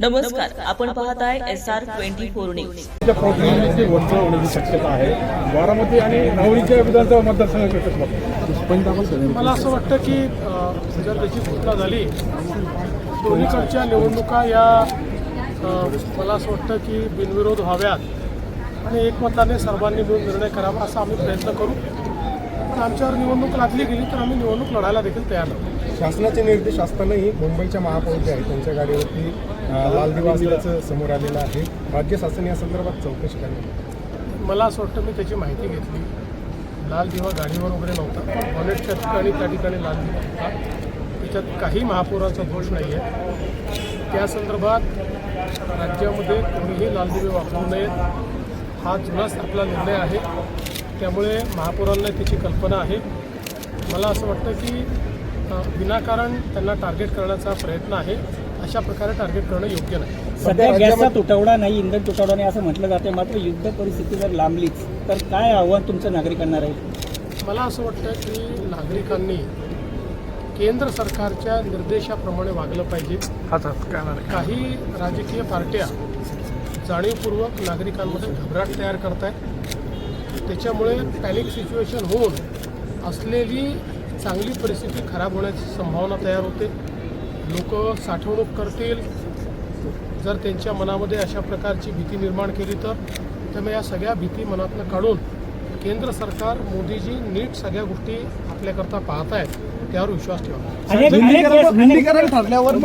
नमस्कार, आपण पाहताय SR24 न्यूज. प्रतिनिधीची वर्चस्व होण्याची शक्यता आहे. बारामती आणि राहुरीच्या विधानसभा मतदारसंघात मला असं वाटतं की जर त्याची घोषणा झाली, दोन्हीकडच्या निवडणुका या मला असं वाटतं की बिनविरोध व्हाव्यात आणि एकमताने सर्वांनी मिळून निर्णय करावा असा आम्ही प्रयत्न करू. पण आमच्यावर निवडणूक लादली गेली तर आम्ही निवडणूक लढायला देखील तयार आहोत. शासनाचे निर्देश असतानाही मुंबईच्या महापौर जे आहेत त्यांच्या गाडीवरती लाल दिवा असल्याचं समोर आलेलं आहे. राज्य शासन या संदर्भात चौकशी करणार. मला असं वाटतं मी त्याची माहिती घेतली. लाल दिवा गाडीवर वगैरे नव्हता, पण बॉनेटच्या ठिकाणी त्या ठिकाणी लाल दिवा होता. त्याच्यात काही महापौरांचा दोष नाही आहे. त्या संदर्भात राज्यामध्ये कोणीही लाल दिवे वापरू नयेत हा जुनाच आपला निर्णय आहे. त्यामुळे महापौरांना त्याची कल्पना आहे. मला असं वाटतं की विनाकारण त्यांना टार्गेट करण्याचा प्रयत्न आहे. अशा प्रकारे टार्गेट करणं योग्य नाही. सध्या गॅसचा तुटवडा नाही, इंधन तुटवडा नाही असं म्हटलं जाते. मात्र युद्ध परिस्थिती जर लांबलीच तर काय आव्हान तुमचं नागरिकांना राहील? मला असं वाटतं की नागरिकांनी केंद्र सरकारच्या निर्देशाप्रमाणे वागलं पाहिजे. काही राजकीय पार्ट्या जाणीवपूर्वक नागरिकांमध्ये घबराट तयार करत आहेत. त्याच्यामुळे पॅनिक सिच्युएशन होऊन असलेली चांगली परिस्थिती खराब होण्याची संभावना तयार होते. लोक साठवणूक करतील. जर त्यांच्या मनामध्ये अशा प्रकारची भीती निर्माण केली तर त्यामुळे या सगळ्या भीती मनातनं काढून केंद्र सरकार मोदीजी नीट सगळ्या गोष्टी आपल्याकरता पाहत आहेत. त्यावर विश्वास ठेवा. ठरल्यावर